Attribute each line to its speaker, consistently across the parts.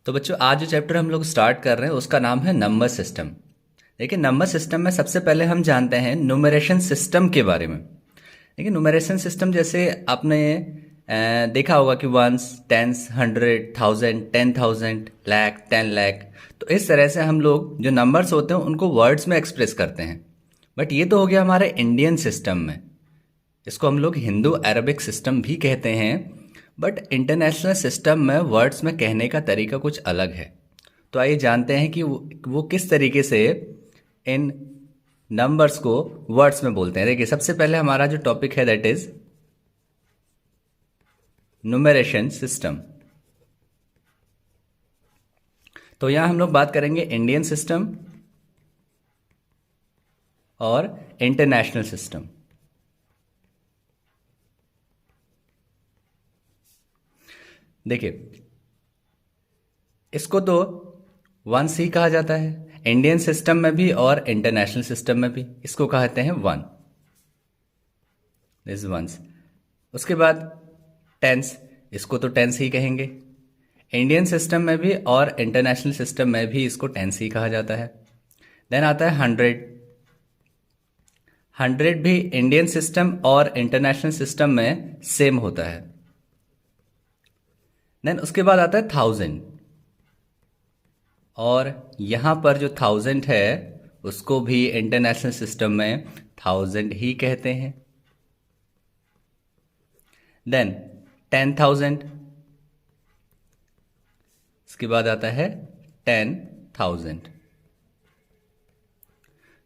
Speaker 1: तो बच्चों आज जो चैप्टर हम लोग स्टार्ट कर रहे हैं उसका नाम है नंबर सिस्टम। देखिए नंबर सिस्टम में सबसे पहले हम जानते हैं न्यूमरेशन सिस्टम के बारे में। देखिए न्यूमरेशन सिस्टम जैसे आपने देखा होगा कि वंस, टेंस, 100, 1000, 10,000, लाख, 10 लाख। तो इस तरह से हम लोग जो नंबर्स होते हैं उनको वर्ड्स में एक्सप्रेस करते हैं। बट ये तो हो गया हमारे इंडियन सिस्टम में। इसको हम लोग हिंदू अरबिक सिस्टम भी कहते हैं। बट इंटरनेशनल सिस्टम में वर्ड्स में कहने का तरीका कुछ अलग है। तो आइए जानते हैं कि वो किस तरीके से इन नंबर्स को वर्ड्स में बोलते हैं। देखिए सबसे पहले हमारा जो टॉपिक है दैट इज न्यूमरेशन सिस्टम। तो यहां हम लोग बात करेंगे इंडियन सिस्टम और इंटरनेशनल सिस्टम। देखिए इसको तो वंस ही कहा जाता है इंडियन सिस्टम में भी और इंटरनेशनल सिस्टम में भी इसको कहते हैं वन, दिस वंस। उसके बाद टेंस, इसको तो टेंस ही कहेंगे। इंडियन सिस्टम में भी और इंटरनेशनल सिस्टम में भी इसको टेंस ही कहा जाता है। देन आता है 100। 100 भी इंडियन सिस्टम और इंटरनेशनल सिस्टम में सेम होता है। देन उसके बाद आता है 1000 और यहां पर जो 1000 है उसको भी इंटरनेशनल सिस्टम में 1000 ही कहते हैं। देन 10,000, इसके बाद आता है 10,000।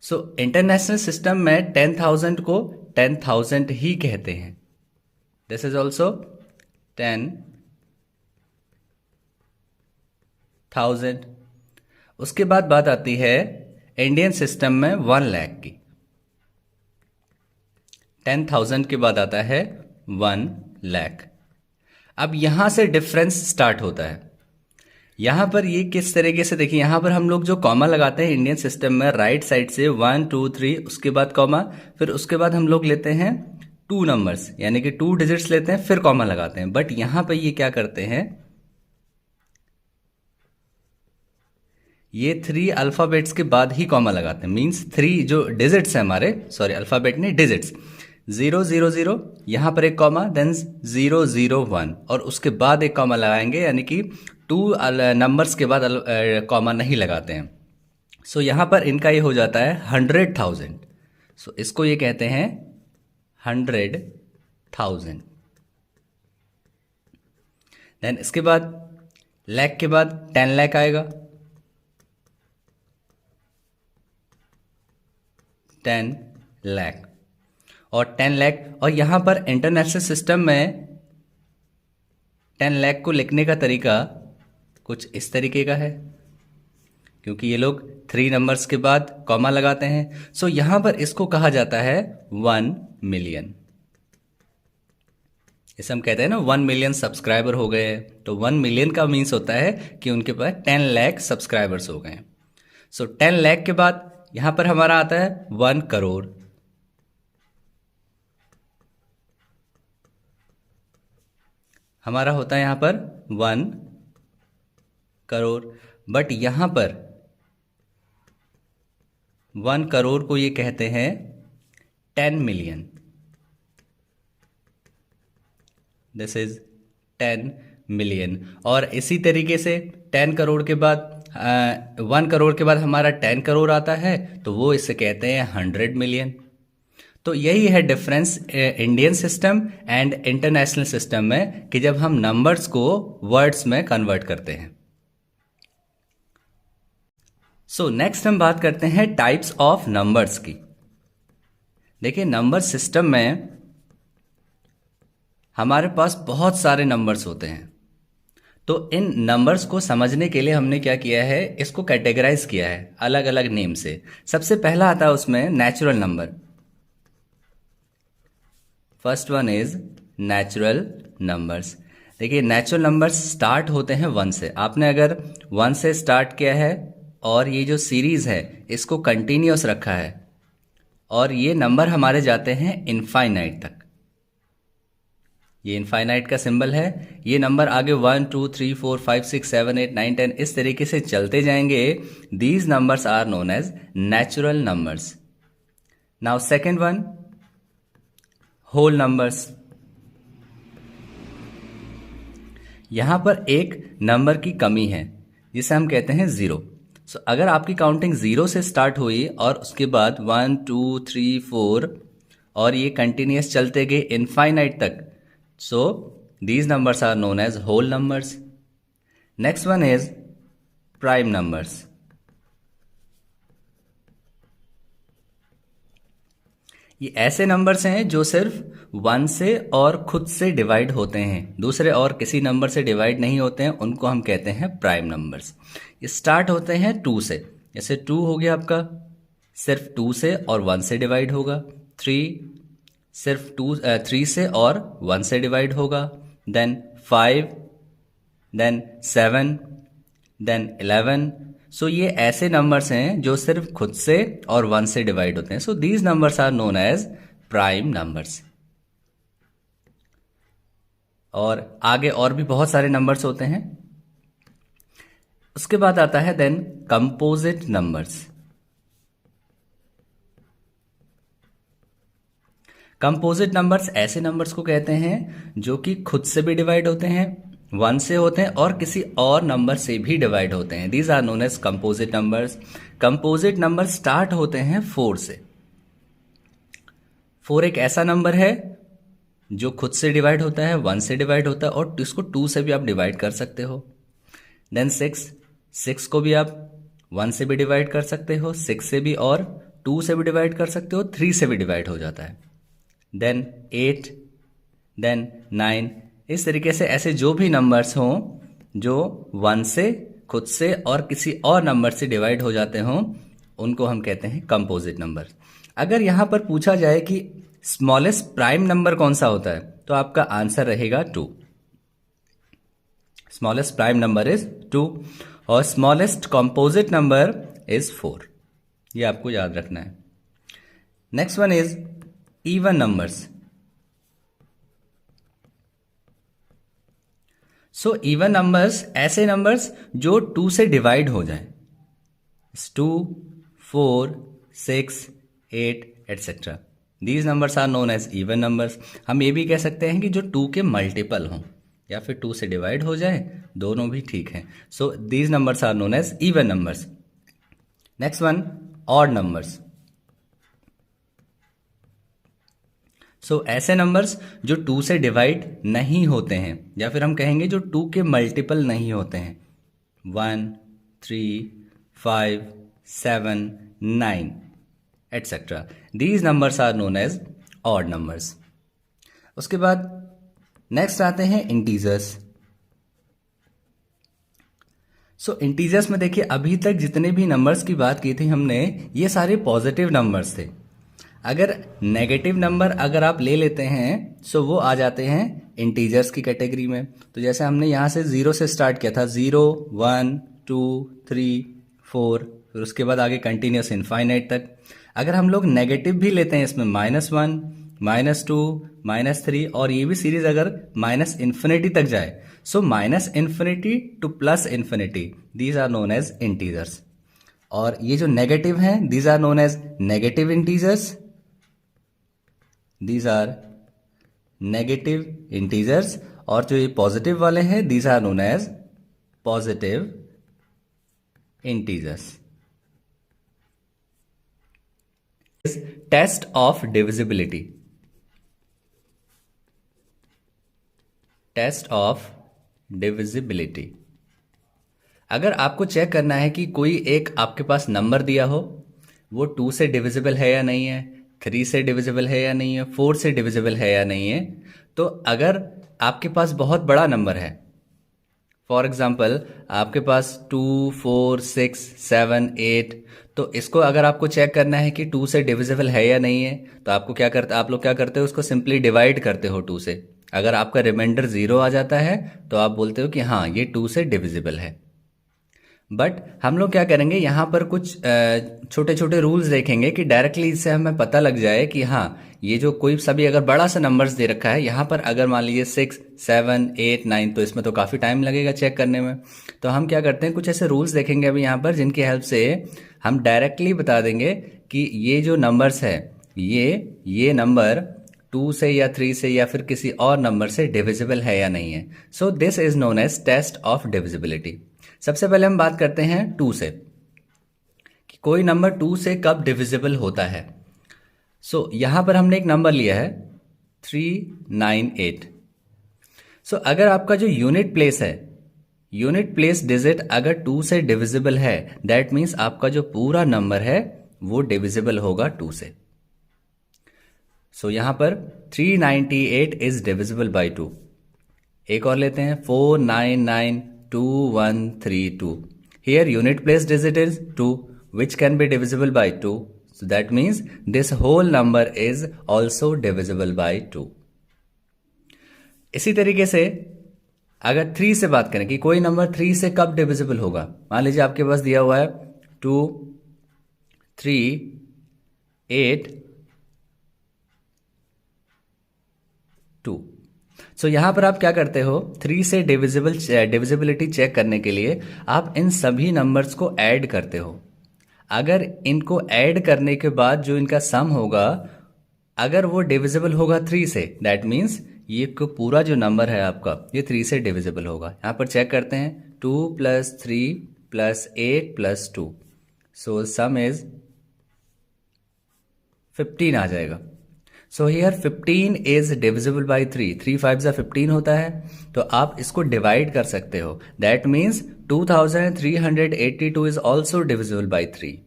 Speaker 1: सो इंटरनेशनल सिस्टम में 10,000 को 10,000 ही कहते हैं। This is also 10,000। उसके बाद बात आती है इंडियन सिस्टम में 1 लाख की। 10,000 के बाद आता है 1 लाख। अब यहां से डिफरेंस स्टार्ट होता है। यहां पर ये किस तरीके से, देखिए यहां पर हम लोग जो कॉमा लगाते हैं इंडियन सिस्टम में राइट साइड से 1 2 3 उसके बाद कॉमा, फिर उसके बाद हम लोग लेते हैं 2 नंबर्स यानी कि 2 डिजिट्स लेते हैं फिर कॉमा लगाते हैं। बट यहां पर ये क्या करते हैं, ये 3 अल्फाबेट्स के बाद ही कॉमा लगाते हैं। मींस 3 जो डिजिट्स है हमारे, सॉरी अल्फाबेट नहीं डिजिट्स, 0 0 0 यहां पर एक कॉमा, देन 0 0 1 और उसके बाद एक कॉमा लगाएंगे, यानी कि 2 नंबर्स के बाद कॉमा नहीं लगाते हैं। सो यहां पर इनका ये हो जाता है 100,000। सो इसको ये कहते हैं 100,000। देन इसके बाद लाख के बाद 10 लाख आएगा, 10 लाख और 10 लाख। और यहां पर इंटरनेशनल सिस्टम में 10 लाख को लिखने का तरीका कुछ इस तरीके का है, क्योंकि ये लोग 3 नंबर्स के बाद कॉमा लगाते हैं। सो यहां पर इसको कहा जाता है 1 मिलियन। इसे हम कहते हैं ना 1 मिलियन सब्सक्राइबर हो गए। तो 1 मिलियन का मीन्स होता है कि उनके पास 10 लाख सब्सक्राइबर्स हो गए। सो 10 लाख के बाद यहां पर हमारा आता है 1 करोड़। हमारा होता है यहां पर 1 करोड़। बट यहां पर 1 करोड़ को ये कहते हैं 10 मिलियन। This is 10 million. और इसी तरीके से 10 करोड़ के बाद 1 करोड़ के बाद हमारा 10 करोड़ आता है, तो वो इसे कहते हैं 100 मिलियन। तो यही है difference Indian system and international system में, कि जब हम नंबर्स को वर्ड्स में कन्वर्ट करते हैं। सो नेक्स्ट हम बात करते हैं टाइप्स ऑफ नंबर्स की। देखिए नंबर सिस्टम में हमारे पास बहुत सारे नंबर्स होते हैं। तो इन नंबर्स को समझने के लिए हमने क्या किया है, इसको कैटेगराइज किया है अलग अलग नेम से। सबसे पहला आता है उसमें natural number. First one is natural numbers. देखिए नेचुरल नंबर्स स्टार्ट होते हैं 1 से। आपने अगर 1 से स्टार्ट किया है और ये जो सीरीज है इसको कंटिन्यूअस रखा है और ये नंबर हमारे जाते हैं इनफाइनाइट तक। ये इनफाइनाइट का सिंबल है। ये नंबर आगे 1 2 3 4 5 6 7 8 9 10 इस तरीके से चलते जाएंगे। These numbers are known as natural numbers. Now second one, whole numbers. यहां पर एक नंबर की कमी है जिसे हम कहते हैं जीरो। सो अगर आपकी काउंटिंग जीरो से स्टार्ट हुई और उसके बाद 1 2 3 4 और ये कंटिन्यूस चलते गए इनफाइनाइट तक, so these numbers are known as whole numbers. Next one is prime numbers. ये ऐसे नंबर्स हैं जो सिर्फ वन से और खुद से डिवाइड होते हैं, दूसरे और किसी नंबर से डिवाइड नहीं होते हैं, उनको हम कहते हैं प्राइम नंबर्स। ये स्टार्ट होते हैं टू से, जैसे टू हो गया आपका सिर्फ टू से और वन से डिवाइड होगा। थ्री सिर्फ थ्री से और वन से डिवाइड होगा। Then five, then seven, then 11। So ये ऐसे नंबर्स हैं जो सिर्फ खुद से और वन से डिवाइड होते हैं। So these numbers are known as prime numbers. और आगे और भी बहुत सारे नंबर्स होते हैं। उसके बाद आता है then composite numbers. Composite numbers ऐसे नंबर्स को कहते हैं जो कि खुद से भी डिवाइड होते हैं, वन से होते हैं और किसी और नंबर से भी डिवाइड होते हैं। These are known as composite numbers. Composite number start होते हैं फोर से। फोर एक ऐसा नंबर है जो खुद से डिवाइड होता है, वन से डिवाइड होता है और इसको टू से भी आप डिवाइड कर सकते हो। देन सिक्स, सिक्स को भी आप वन से भी डिवाइड कर सकते हो, सिक्स से भी, और टू से भी डिवाइड कर सकते हो, थ्री से भी डिवाइड हो जाता है। Then eight, then nine. इस तरीके से ऐसे जो भी नंबर्स हों जो वन से, खुद से और किसी और नंबर से डिवाइड हो जाते हों, उनको हम कहते हैं कंपोजिट नंबर। अगर यहां पर पूछा जाए कि स्मॉलेस्ट प्राइम नंबर कौन सा होता है, तो आपका आंसर रहेगा two. Smallest prime number is two और smallest composite number is four. ये आपको याद रखना है। Next one is even numbers. So even numbers ऐसे नंबर्स जो टू से डिवाइड हो जाएं, 2 4 6 8 etcetera. These numbers are known as even numbers. हम ये भी कह सकते हैं कि जो टू के मल्टीपल हों या फिर टू से डिवाइड हो जाए, दोनों भी ठीक हैं। So these numbers are known as even numbers. Next one, odd numbers. So ऐसे नंबर्स जो टू से डिवाइड नहीं होते हैं या फिर हम कहेंगे जो टू के मल्टीपल नहीं होते हैं, 1 3 5 7 9 etcetera. These numbers are known as odd numbers. उसके बाद नेक्स्ट आते हैं इंटीजर्स। सो इंटीजर्स में देखिए, अभी तक जितने भी नंबर्स की बात की थी हमने, ये सारे पॉजिटिव नंबर्स थे। अगर नेगेटिव नंबर अगर आप ले लेते हैं, सो वो आ जाते हैं इंटीजर्स की कैटेगरी में। तो जैसे हमने यहां से जीरो से स्टार्ट किया था, 0 1 2 3 4, फिर उसके बाद आगे कंटिन्यूस इनफाइनाइट तक। अगर हम लोग नेगेटिव भी लेते हैं इसमें, -1 -2 -3, और ये भी सीरीज अगर माइनस इन्फिनिटी तक जाए, so minus infinity to plus infinity, these are known as integers. और ये जो नेगेटिव हैं, these are known as negative integers. These are negative integers. और जो ये पॉजिटिव वाले हैं, these are known as positive integers. Test of divisibility. Test of divisibility. अगर आपको चेक करना है कि कोई एक आपके पास नंबर दिया हो, वो 2 से डिविजिबल है या नहीं है, 3 से डिविजिबल है या नहीं है, 4 से डिविजिबल है या नहीं है, तो अगर आपके पास बहुत बड़ा नंबर है, फॉर एग्जाम्पल आपके पास 2 4 6 7 8, तो इसको अगर आपको चेक करना है कि 2 से डिविजिबल है या नहीं है, तो आप लोग क्या करते हो, उसको सिंपली डिवाइड करते हो 2 से। अगर आपका रिमाइंडर 0 आ जाता है तो आप बोलते हो कि हाँ, ये 2 से डिविजिबल है। बट हम लोग क्या करेंगे, यहाँ पर कुछ छोटे छोटे रूल्स देखेंगे कि डायरेक्टली इससे हमें पता लग जाए कि हाँ, ये जो कोई सभी अगर बड़ा सा नंबर्स दे रखा है, यहाँ पर अगर मान लीजिए 6, 7, 8, 9, तो इसमें तो काफ़ी टाइम लगेगा चेक करने में। तो हम क्या करते हैं, कुछ ऐसे रूल्स देखेंगे अभी यहाँ पर, जिनकी हेल्प से हम डायरेक्टली बता देंगे कि ये जो नंबर्स है, ये नंबर 2 से या 3 से या फिर किसी और नंबर से डिविजिबल है या नहीं है। So this is known as test of divisibility. सबसे पहले हम बात करते हैं 2 से, कि कोई नंबर 2 से कब डिविजिबल होता है। सो यहां पर हमने एक नंबर लिया है 398। सो अगर आपका जो यूनिट प्लेस है, यूनिट प्लेस डिजिट अगर 2 से डिविजिबल है, दैट मीन्स आपका जो पूरा नंबर है वो डिविजिबल होगा 2 से। सो यहां पर 398 इज डिविजिबल बाई 2। एक और लेते हैं 4992132। Here unit place digit is 2, which can be divisible by 2. So that means this whole number is also divisible by 2. इसी तरीके से अगर 3 से बात करें कि कोई नंबर 3 से कब डिविजिबल होगा, मान लीजिए आपके पास दिया हुआ है 2, 3, 8, 2। सो यहां पर आप क्या करते हो, 3 से डिविजिबिलिटी चेक करने के लिए आप इन सभी नंबर्स को ऐड करते हो। अगर इनको ऐड करने के बाद जो इनका सम होगा, अगर वो डिविजिबल होगा 3 से, दैट मीन्स ये पूरा जो नंबर है आपका ये 3 से डिविजिबल होगा। यहां पर चेक करते हैं 2 + 3 + 8 + 2, सो सम इज 15 आ जाएगा। So here 15 is divisible by 3। 3 5 जा 15 होता है, तो आप इसको डिवाइड कर सकते हो। That means 2382 is also divisible by 3।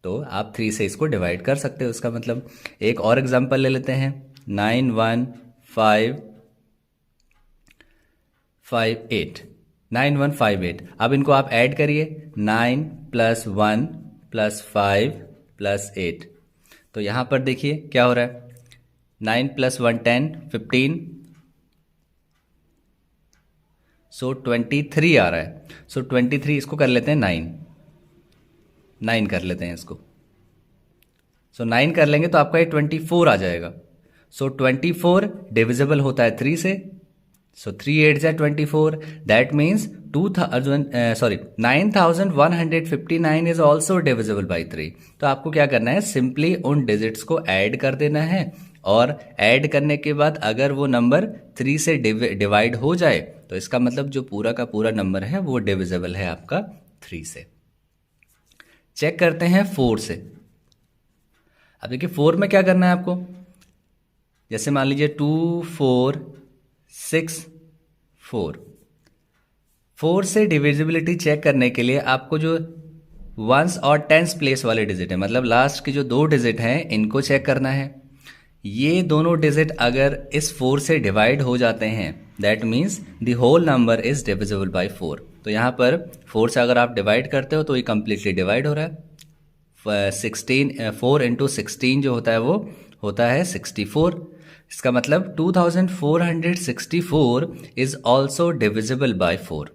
Speaker 1: तो आप 3 से इसको डिवाइड कर सकते हो। इसका मतलब एक और एग्जांपल ले लेते हैं 9158। 9158। अब इनको आप ऐड करिए, 9 + 1 + 5 + 8। तो यहां पर देखिए क्या हो रहा है, 9 + 1 10, 15, सो 23 आ रहा है। सो 23 इसको कर लेते हैं 9 कर लेते हैं इसको। सो 9 कर लेंगे तो आपका ये 24 आ जाएगा। सो 24 डिविजिबल होता है 3 से। सो 3 8 जा 24, that means 9159 is also divisible by 3। तो आपको क्या करना है, सिंपली उन डिजिट्स को ऐड कर देना है, और ऐड करने के बाद अगर वो नंबर 3 से डिवाइड हो जाए, तो इसका मतलब जो पूरा का पूरा नंबर है वो डिविजिबल है आपका 3 से। चेक करते हैं 4 से। अब देखिए 4 में क्या करना है आपको, जैसे मान लीजिए 2 4 6 4। 4 से डिविजिबिलिटी चेक करने के लिए आपको जो वंस और टेंस प्लेस वाले डिजिट है, मतलब लास्ट के जो 2 डिजिट हैं, इनको चेक करना है। ये दोनों डिजिट अगर इस 4 से डिवाइड हो जाते हैं, that means the whole number is divisible by 4। तो यहाँ पर 4 से अगर आप डिवाइड करते हो तो ये कंप्लीटली डिवाइड हो रहा है। 4 × 16 जो होता है वो होता है 64। इसका मतलब 2464 इज ऑल्सो डिविजिबल बाय 4।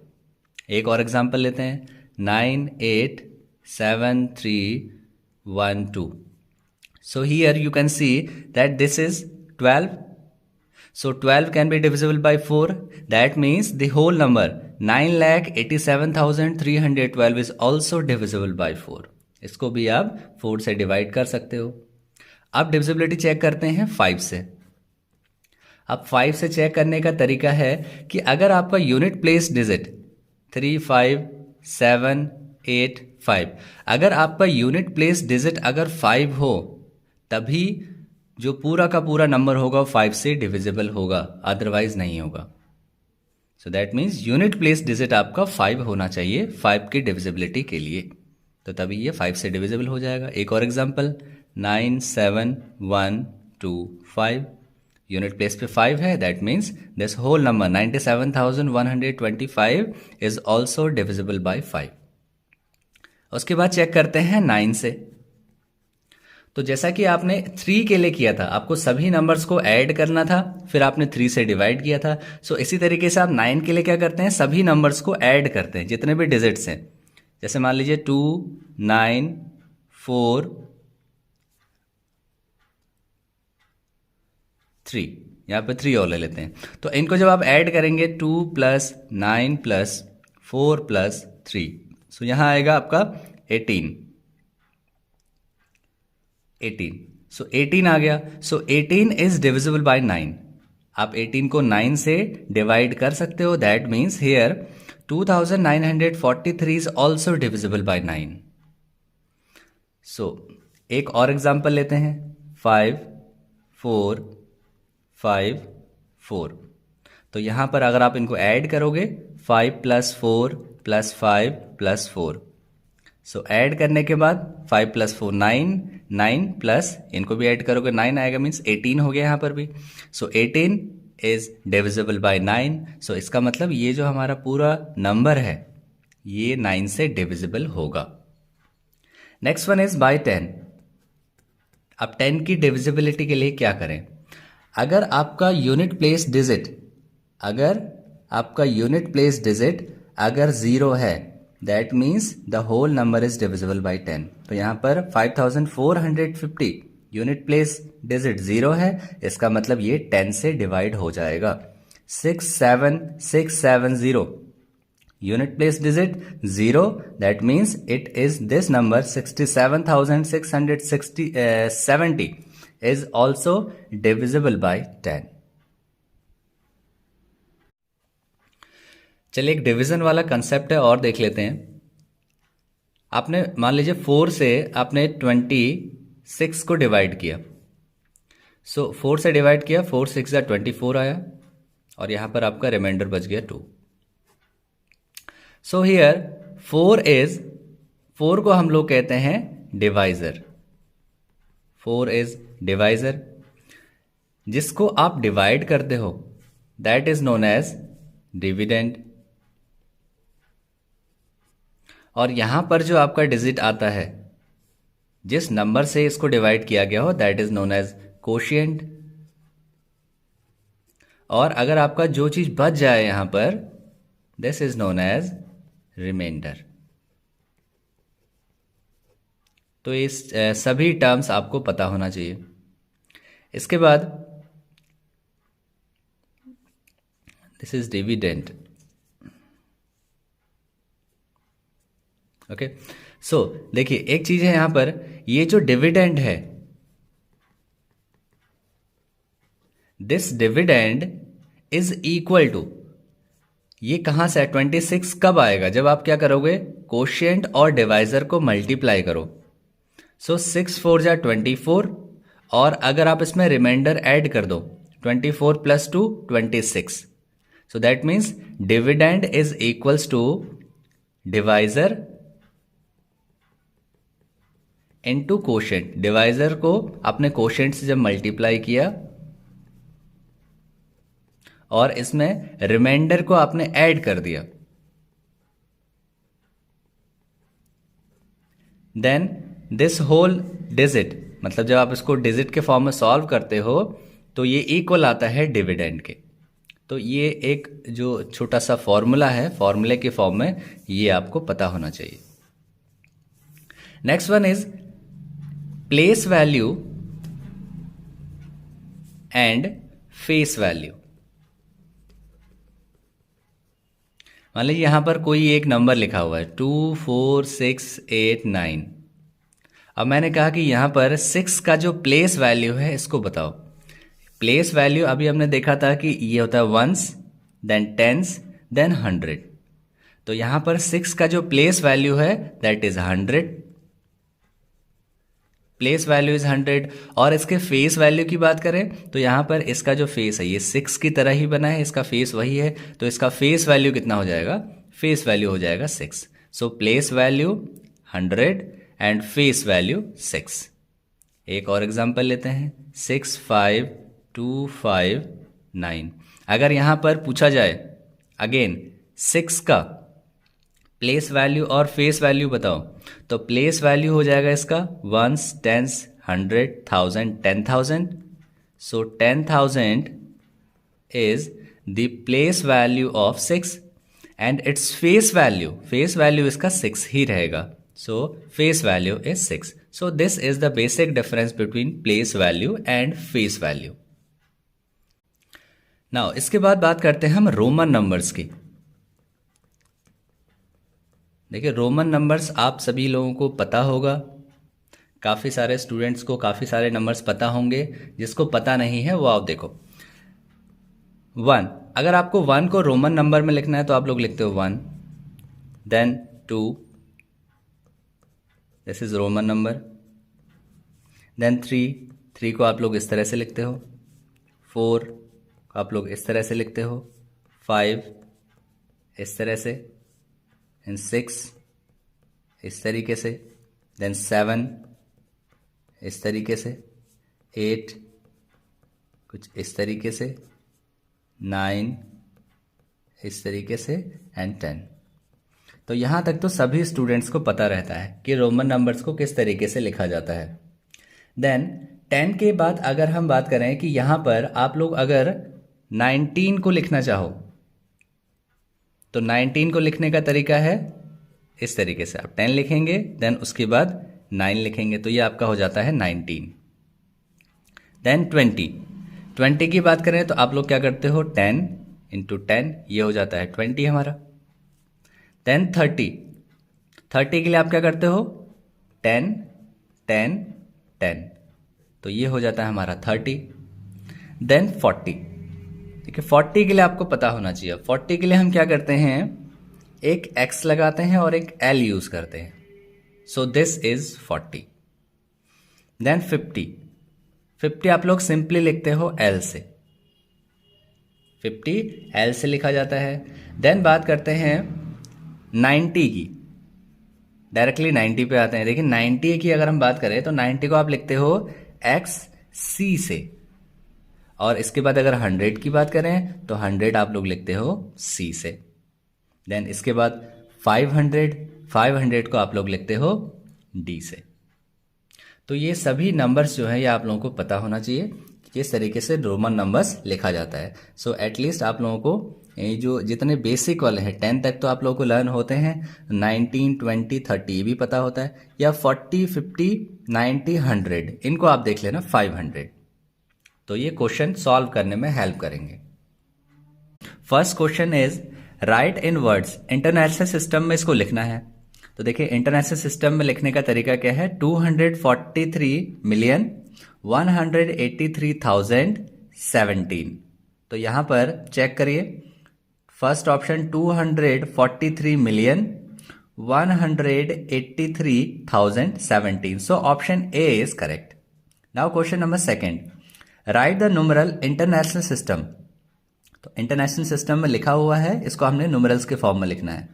Speaker 1: एक और एग्जाम्पल लेते हैं 987312। So here you can see that this is 12. So 12 can be divisible by 4. That means the whole number 9,87,312 is also divisible by 4. इसको भी आप 4 से डिवाइड कर सकते हो। अब डिविजिबिलिटी चेक करते हैं 5 से। अब 5 से चेक करने का तरीका है कि अगर आपका यूनिट प्लेस डिजिट 3 5 7 8 5, अगर आपका यूनिट प्लेस डिजिट अगर 5 हो, तभी जो पूरा का पूरा नंबर होगा वो 5 से डिविजिबल होगा, अदरवाइज नहीं होगा। सो that means unit place digit आपका 5 होना चाहिए 5 की डिविजिबिलिटी के लिए, तो तभी ये 5 से डिविजिबल हो जाएगा। एक और एग्जांपल 97125। यूनिट प्लेस पे 5 है, that means this whole number 97,125 is also divisible by 5। उसके बाद चेक करते हैं 9 से। तो जैसा कि आपने 3 के लिए किया था, आपको सभी नंबर्स को ऐड करना था, फिर आपने 3 से डिवाइड किया था। सो इसी तरीके से आप 9 के लिए क्या करते हैं, सभी नंबर्स को ऐड करते हैं, जितने भी डिजिट्स हैं। जैसे मान लीजिए 2, 9, 4, 3, यहाँ पे 3 और ले लेते हैं। तो इनको जब आप ऐड करेंगे 2 + 9 + 4 + 3, सो यहाँ आएगा आपका 18। सो 18 आ गया। सो 18 इज डिविजिबल बाय 9। आप 18 को 9 से डिवाइड कर सकते हो। That means here 2943 is also divisible by 9। सो एक और एग्जाम्पल लेते हैं। 5, 4, 5, 4। तो यहां पर अगर आप इनको ऐड करोगे 5 + 4 + 5 + 4, सो ऐड करने के बाद 5 + 4 9, 9 प्लस इनको भी ऐड करोगे 9 आएगा, मीन्स 18 हो गया यहाँ पर भी। सो 18 इज डिविजिबल बाय 9। सो इसका मतलब ये जो हमारा पूरा नंबर है ये 9 से डिविजिबल होगा। Next one is by 10। अब 10 की डिविजिबिलिटी के लिए क्या करें? अगर आपका यूनिट प्लेस डिजिट अगर 0 है, that means the whole number is divisible by 10। तो यहां पर 5450 यूनिट प्लेस डिजिट 0 है, इसका मतलब ये 10 से डिवाइड हो जाएगा। 67670 unit place digit 0, that means it is this number 67,670 is also divisible by 10। चलिए एक डिवीजन वाला कंसेप्ट है और देख लेते हैं। आपने मान लीजिए 4 से आपने 26 को डिवाइड किया। सो 4 से डिवाइड किया, 4 6 या 24 आया और यहां पर आपका रिमाइंडर बच गया 2। सो हियर 4 को हम लोग कहते हैं डिवाइजर। 4 is divisor. जिसको आप डिवाइड करते हो that is known as dividend. और यहां पर जो आपका डिजिट आता है, जिस नंबर से इसको डिवाइड किया गया हो, that is known as quotient. और अगर आपका जो चीज बच जाए यहां पर, this is known as remainder. तो इस सभी टर्म्स आपको पता होना चाहिए। इसके बाद दिस इज डिविडेंड। ओके, सो देखिए एक चीज है यहां पर, ये जो डिविडेंड है, this dividend is equal to, ये कहां से है? 26 कब आएगा? जब आप क्या करोगे, कोशिएंट और डिवाइजर को मल्टीप्लाई करो। सो 6 4 जा 24, और अगर आप इसमें रिमाइंडर ऐड कर दो 24 + 2 26। So that means dividend is equals to divisor into quotient. Divisor को अपने कोशिएंट से जब मल्टीप्लाई किया और इसमें रिमाइंडर को आपने ऐड कर दिया, देन दिस होल डिजिट, मतलब जब आप इसको डिजिट के फॉर्म में सॉल्व करते हो तो ये इक्वल आता है डिविडेंड के। तो ये एक जो छोटा सा फॉर्मूला है, फॉर्मूले के फॉर्म में ये आपको पता होना चाहिए। Next one is place value and face value. मान लीजिए यहां पर कोई एक नंबर लिखा हुआ है 2 4 6 8 9। अब मैंने कहा कि यहां पर 6 का जो प्लेस वैल्यू है इसको बताओ। प्लेस वैल्यू अभी हमने देखा था कि ये होता है वंस, देन टेंस, देन 100। तो यहां पर 6 का जो प्लेस वैल्यू है that is 100। Place value is 100। और इसके फेस वैल्यू की बात करें तो यहां पर इसका जो फेस है ये 6 की तरह ही बना है, इसका फेस वही है, तो इसका फेस वैल्यू कितना हो जाएगा? फेस वैल्यू हो जाएगा 6। So place value 100 and face value 6। एक और एग्जांपल लेते हैं 6 5 2 5 9। अगर यहां पर पूछा जाए अगेन 6 का प्लेस वैल्यू और फेस वैल्यू बताओ, तो प्लेस वैल्यू हो जाएगा इसका ones, tens, 100, 1000, 10,000। So 10,000 is the place value of 6 and its face value इसका 6 ही रहेगा. So face value is 6. So this is the basic difference between place value and face value. Now इसके बाद बात करते हैं हम रोमन नंबर्स की. देखिए रोमन नंबर्स आप सभी लोगों को पता होगा. काफ़ी सारे स्टूडेंट्स को काफ़ी सारे नंबर्स पता होंगे. जिसको पता नहीं है वो आप देखो. 1, अगर आपको 1 को रोमन नंबर में लिखना है तो आप लोग लिखते हो 1, then 2, this is Roman number, then 3 को आप लोग इस तरह से लिखते हो, 4 को आप लोग इस तरह से लिखते हो, 5 इस तरह से, एंड 6 इस तरीके से, देन 7 इस तरीके से, 8 कुछ इस तरीके से, 9 इस तरीके से, एंड 10. तो यहाँ तक तो सभी स्टूडेंट्स को पता रहता है कि रोमन नंबर्स को किस तरीके से लिखा जाता है. देन 10 के बाद अगर हम बात करें कि यहाँ पर आप लोग अगर 19 को लिखना चाहो तो 19 को लिखने का तरीका है इस तरीके से. आप 10 लिखेंगे, देन उसके बाद 9 लिखेंगे, तो ये आपका हो जाता है 19. देन 20 की बात करें तो आप लोग क्या करते हो, 10 इंटू 10, ये हो जाता है 20 हमारा. देन 30 के लिए आप क्या करते हो, 10 10 10, तो ये हो जाता है हमारा 30. देन 40, ठीक है, 40 के लिए आपको पता होना चाहिए. 40 के लिए हम क्या करते हैं, एक x लगाते हैं और एक l यूज करते हैं. सो दिस इज 40. देन 50 आप लोग सिंपली लिखते हो l से, 50 l से लिखा जाता है. देन बात करते हैं 90 की, डायरेक्टली 90 पे आते हैं. देखिए 90 की अगर हम बात करें तो 90 को आप लिखते हो x c से, और इसके बाद अगर 100 की बात करें तो 100 आप लोग लिखते हो c से. देन इसके बाद 500 को आप लोग लिखते हो d से. तो ये सभी नंबर्स जो है ये आप लोगों को पता होना चाहिए किस तरीके से रोमन नंबर्स लिखा जाता है. सो एटलीस्ट आप लोगों को ये जो जितने बेसिक वाले हैं 10 तक तो आप लोगों को लर्न होते हैं. 19, 20, 30 ये भी पता होता है, या 40, 50, 90, 100 इनको आप देख लेना, 500. तो ये क्वेश्चन सॉल्व करने में हेल्प करेंगे. First question is right in words. International system में इसको लिखना है. तो देखिए इंटरनेशनल सिस्टम में लिखने का तरीका क्या है, 243,183,017. तो यहां पर चेक करिए, first option 243,183,017. So option A is correct. Now question number second, right the numeral international system. तो इंटरनेशनल सिस्टम में लिखा हुआ है, इसको हमने न्यूमरल्स के फॉर्म में लिखना है.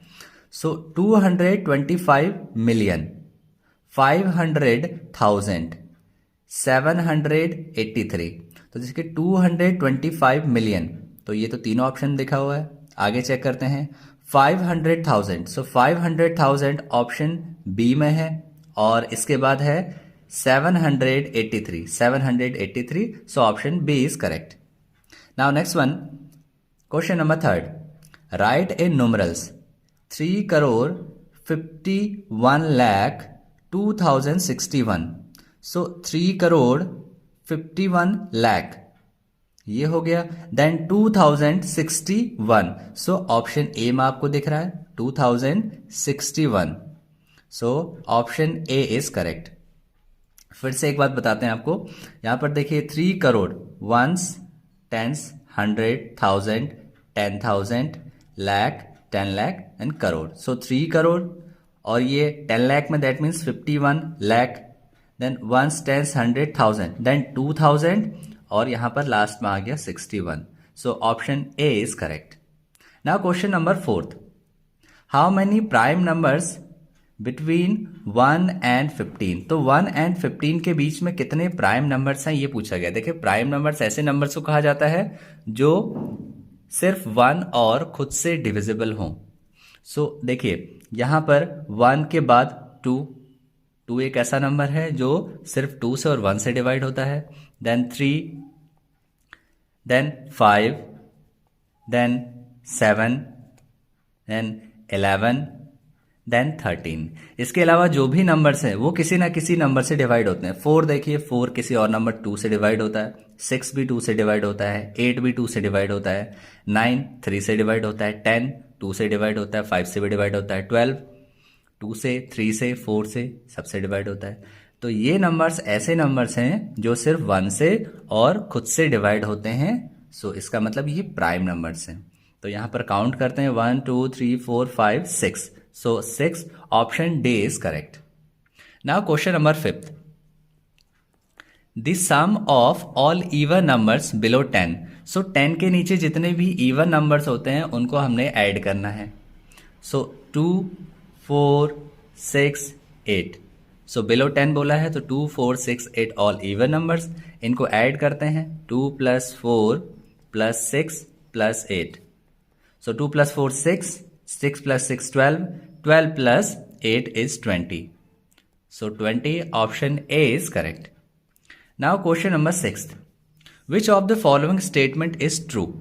Speaker 1: सो 225,500,783. तो जैसे 225 मिलियन, तो ये तो तीनों ऑप्शन दिखा हुआ है. आगे चेक करते हैं 500,000. सो 500,000 ऑप्शन बी में है, और इसके बाद है 783. So option B is correct. Now next one, question number third, write in numerals 3,51,02,061. So 3,51,00,000 ये हो गया. देन 2061. सो ऑप्शन ए में आपको दिख रहा है 2061. सो ऑप्शन ए इज करेक्ट. फिर से एक बात बताते हैं आपको, यहां पर देखिए 3 crore, ones, tens, 100, 1000, 10,000, lakh, 10 lakh and crore. So 3 crore, और ये 10 लाख में that means 51 lakh. Then ones, tens, 100, 1000, then 2000, और यहां पर लास्ट में आ गया 61. So option A is correct. Now question number fourth, how many prime numbers between 1 and 15. तो 1 एंड 15 के बीच में कितने प्राइम नंबर्स हैं ये पूछा गया. देखिए प्राइम नंबर्स ऐसे नंबर्स को कहा जाता है जो सिर्फ 1 और खुद से डिविजिबल हों. सो देखिए यहां पर 1 के बाद 2 एक ऐसा नंबर है जो सिर्फ 2 से और 1 से डिवाइड होता है. Then 3, then 5, then 7, then 11, then 13। इसके अलावा जो भी नंबर्स हैं वो किसी ना किसी नंबर से डिवाइड होते हैं। 4 देखिए, 4 किसी और नंबर 2 से डिवाइड होता है। 6 भी 2 से डिवाइड होता है। 8 भी 2 से डिवाइड होता है। 9 3 से डिवाइड होता है। 10 2 से डिवाइड होता है। 5 से भी डिवाइड होता है। 12 2 से, 3 से, 4 से, सबसे डिवाइड होता है। तो ये नंबर्स ऐसे नंबर्स हैं जो सिर्फ 1 से और खुद से डिवाइड होते हैं। सो इसका मतलब ये प्राइम नंबर्स हैं। तो यहां पर काउंट करते हैं 1 2 3 4 5 6। So 6 option D is correct. Now question number 5th, the sum of all even numbers below 10। सो 10 के नीचे जितने भी इवन नंबर्स होते हैं उनको हमने ऐड करना है। सो 2 4 6 8। सो बिलो 10 बोला है तो 2 4 6 8 ऑल इवन नंबर्स, इनको ऐड करते हैं। 2 + 4 + 6 + 8। सो 2 + 4 6, 6 + 6 12, 12 + 8 is 20. So 20 option A is correct. Now question number 6th. Which of the following statement is true?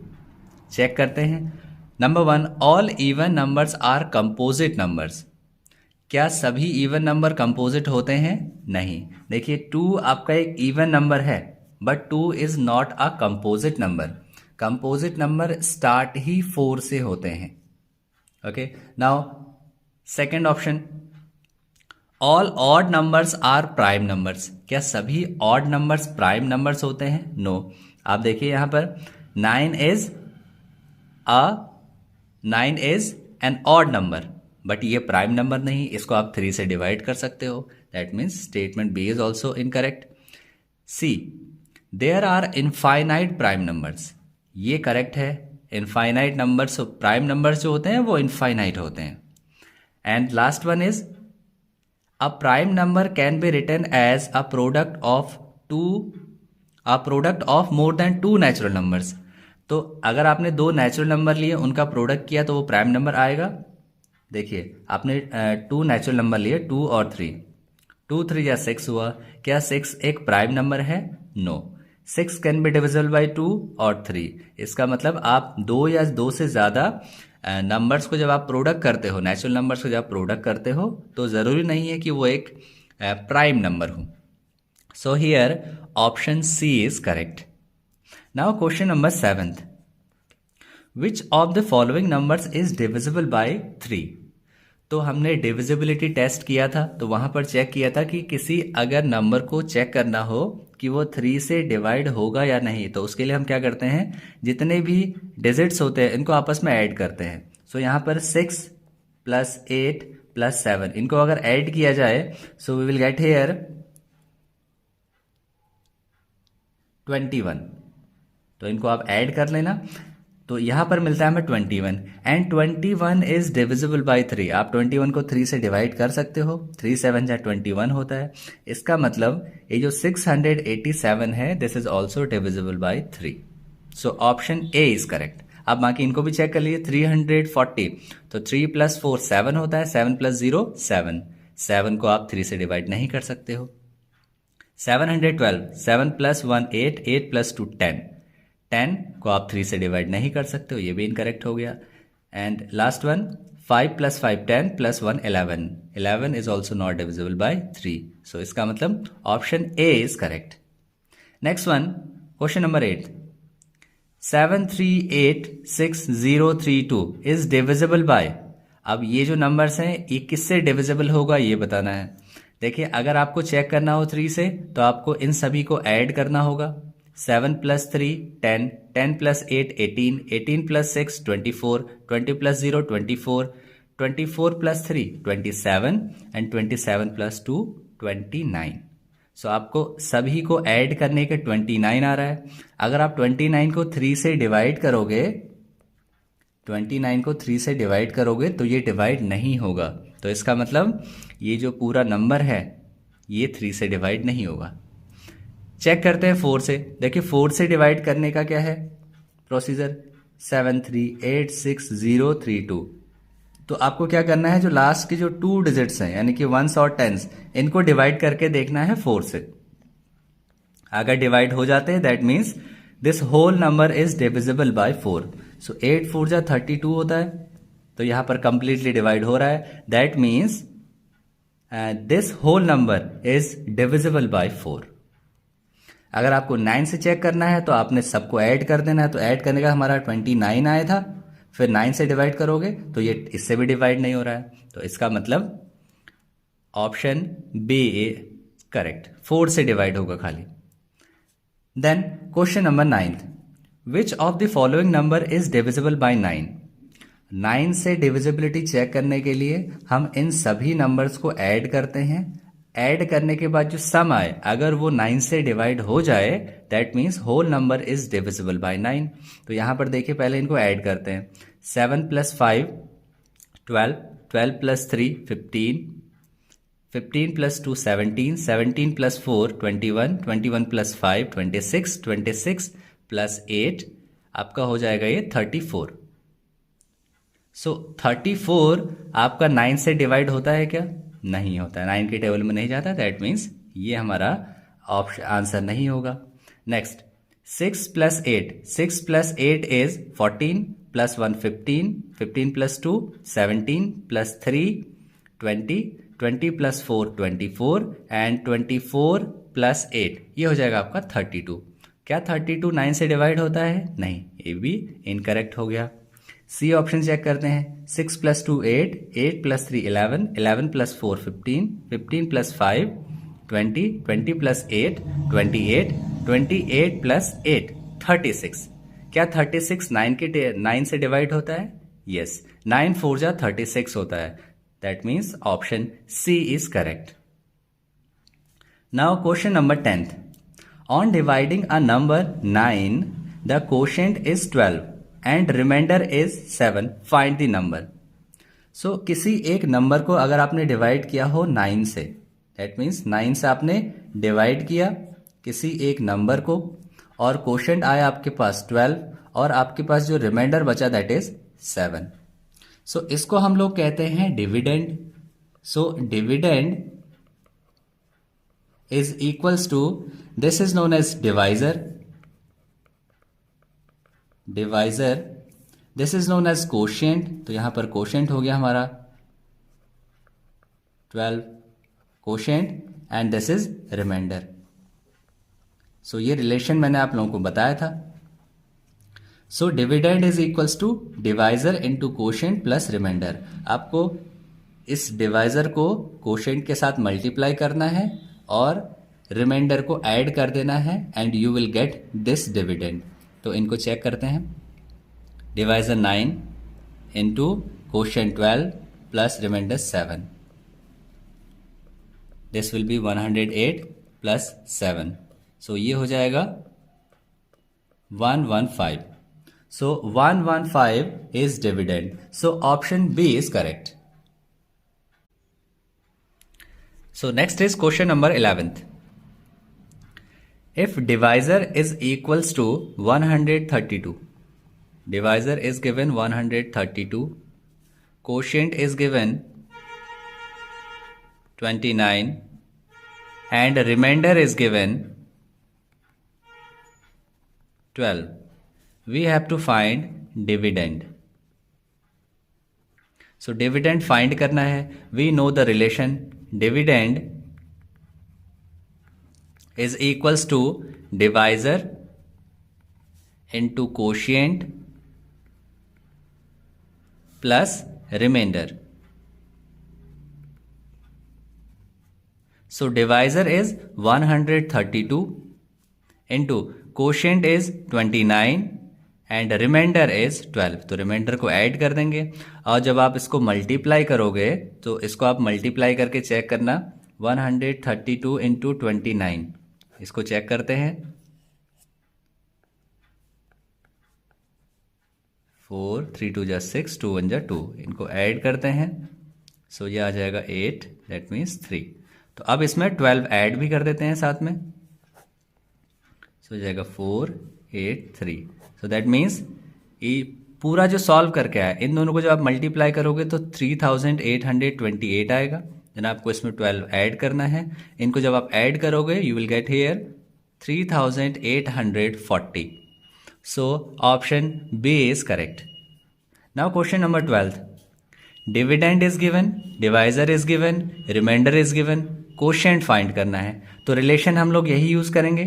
Speaker 1: Check करते हैं। Number 1, all even numbers are composite numbers. क्या सभी इवन नंबर कंपोजिट होते हैं? नहीं। देखिए 2 आपका एक इवन नंबर है, but 2 is not a composite number. Composite number start ही 4 से होते हैं। Okay, now second option, all odd numbers are prime numbers. क्या सभी ऑड नंबर्स प्राइम नंबर्स होते हैं? नो। आप देखिए यहां पर 9 is an odd number, but ये प्राइम नंबर नहीं, इसको आप 3 से डिवाइड कर सकते हो। That means statement B is also incorrect. C, there are infinite prime numbers, ये करेक्ट है। इनफाइनाइट नंबर्स, प्राइम नंबर्स जो होते हैं वो इनफाइनाइट होते हैं। And last one is, a prime number can be written as a product of more than 2 natural numbers. तो अगर आपने 2 नेचुरल नंबर लिए, उनका प्रोडक्ट किया तो वो प्राइम नंबर आएगा। देखिए आपने 2 नेचुरल नंबर लिए, 2 और 3, 2 3 या 6 हुआ। क्या 6 एक प्राइम नंबर है? No. 6 can be divisible by 2 और 3। इसका मतलब आप 2 या 2 से ज्यादा नंबर्स को जब आप प्रोडक्ट करते हो, नेचुरल नंबर्स को जब आप प्रोडक्ट करते हो, तो जरूरी नहीं है कि वो एक प्राइम नंबर हो। So here option C is correct. Now question number 7th, which of the following numbers is divisible by 3। तो हमने डिविजिबिलिटी टेस्ट किया था, तो वहां पर चेक किया था कि किसी अगर नंबर को चेक करना हो कि वो 3 से डिवाइड होगा या नहीं, तो उसके लिए हम क्या करते हैं, जितने भी डिजिट्स होते हैं इनको आपस में ऐड करते हैं। सो यहां पर 6 + 8 + 7, इनको अगर ऐड किया जाए, so we will get here 21। तो इनको आप ऐड कर लेना, तो यहां पर मिलता है हमें 21। And 21 is divisible by 3। आप 21 को 3 से डिवाइड कर सकते हो। 3 7 या 21 होता है। इसका मतलब ये जो 687 है, this is also divisible by 3। So option A is correct. अब बाकी इनको भी चेक कर लीजिए। 340, तो 3 + 4 7 होता है। 7 + 0 7। 7 को आप 3 से डिवाइड नहीं कर सकते हो। 712, 7 + 1 8, 8 + 2 10। 10 को आप 3 से डिवाइड नहीं कर सकते हो, ये भी इनकरेक्ट हो गया। And last one, 5 + 5 10 + 1 11। 11 is also not divisible by 3। सो इसका मतलब option A is correct. Next one, question number 8, 7386032 is divisible bye. अब ये जो नंबर्स हैं ये किससे डिविजिबल होगा ये बताना है। देखिए अगर आपको चेक करना हो 3 से, तो आपको इन सभी को ऐड करना होगा। 7 + 3 10, 10 + 8 18, 18 + 6 24, 20 + 0 24, 24 + 3 27 एंड 27 + 2 29। सो आपको सभी को ऐड करने के 29 आ रहा है। अगर आप 29 को 3 से डिवाइड करोगे, 29 को 3 से डिवाइड करोगे तो ये डिवाइड नहीं होगा। तो इसका मतलब ये जो पूरा नंबर है ये 3 से डिवाइड नहीं होगा। चेक करते हैं 4 से। देखिए 4 से डिवाइड करने का क्या है प्रोसीजर, 7386032। तो आपको क्या करना है, जो लास्ट के जो 2 डिजिट्स हैं यानी कि 1s और 10s, इनको डिवाइड करके देखना है 4 से। अगर डिवाइड हो जाते हैं that means this whole number is divisible by 4। So 8 4 जा 32 होता है। तो यहाँ पर कंप्लीटली डिवाइड हो रहा है, that means this whole number is divisible by 4। अगर आपको 9 से चेक करना है तो आपने सबको ऐड कर देना है, तो ऐड करने का हमारा 29 आया था, फिर 9 से डिवाइड करोगे तो ये इससे भी डिवाइड नहीं हो रहा है, तो इसका मतलब ऑप्शन बी करेक्ट, 4 से डिवाइड होगा खाली। Then question number 9, which of the following number is divisible by 9। 9 से डिविजिबिलिटी चेक करने के लिए हम इन सभी नंबर्स को ऐड करते हैं, ऐड करने के बाद जो सम आए अगर वो 9 से डिवाइड हो जाए that means whole number is divisible by 9। तो यहां पर देखिए पहले इनको ऐड करते हैं, 7 + 5 12, 12 + 3 15, 15 + 2 17, 17 + 4 21, 21 + 5 26, 26 + 8 आपका हो जाएगा ये 34। सो 34 आपका 9 से डिवाइड होता है क्या? नहीं होता है, 9 के टेबल में नहीं जाता, दैट मीन्स ये हमारा ऑप्शन आंसर नहीं होगा। नेक्स्ट 6 + 8, 6 + 8 इज 14 + 1 15, 15 + 2 17 + 3 20, 20 + 4 24 एंड 24 + 8 ये हो जाएगा आपका 32। क्या 32 9 से डिवाइड होता है? नहीं, ये भी इनकरेक्ट हो गया। सी ऑप्शन चेक करते हैं, 6 + 2 8, 8 + 3 11, 11 + 4 15, 15 + 5 20, 20 + 8 28, 28 + 8 36। क्या 36 9 से डिवाइड होता है? यस, 9 4 जा 36 होता है, that means option C is correct. Now question number 10th, on dividing a number 9 the quotient is 12 and remainder is 7, find the number. So किसी एक नंबर को अगर आपने डिवाइड किया हो 9 से, दैट मीन्स 9 से आपने डिवाइड किया किसी एक नंबर को और क्वोशिएंट आया आपके पास 12 और आपके पास जो रिमाइंडर बचा दैट इज 7। सो इसको हम लोग कहते हैं dividend. So dividend is equals to, this is known as divisor, divisor this is known as quotient, तो यहां पर क्वोशिएंट हो गया हमारा 12 quotient and this is remainder. So ये रिलेशन मैंने आप लोगों को बताया था। So dividend is equals to divisor into quotient plus remainder. आपको इस डिवाइजर को क्वोशिएंट के साथ मल्टीप्लाई करना है और रिमाइंडर को ऐड कर देना है and you will get this dividend. तो इनको चेक करते हैं, divisor 9 into quotient 12 plus remainder 7, this will be 108 plus 7, so ये हो जाएगा 115। So 115 is dividend, so option B is correct. So next is question number 11th, if divisor is equals to 132, divisor is given 132, quotient is given 29 and remainder is given 12, we have to find dividend. So dividend find करना है, we know the relation dividend is equals to divisor into quotient plus remainder. So divisor is 132 into quotient is 29 and remainder is 12, तो reminder को add कर देंगे और जब आप इसको मल्टीप्लाई करोगे तो इसको आप मल्टीप्लाई करके चेक करना, 132 इंटू 29, इसको चेक करते हैं, 4 3 2 6 2 1 2, इनको ऐड करते हैं, सो ये आ जाएगा 8, दैट मीन्स 3। तो अब इसमें 12 ऐड भी कर देते हैं साथ में, सो हो जाएगा 4 8 3। सो दैट मीन्स ये पूरा जो सॉल्व करके आया इन दोनों को जब आप मल्टीप्लाई करोगे तो 3828 आएगा। देन आपको इसमें 12 ऐड करना है, इनको जब आप ऐड करोगे you will get here 3840। So option B is correct. Now question number 12, dividend is given, divisor is given, remainder is given, quotient find करना है। तो रिलेशन हम लोग यही यूज करेंगे,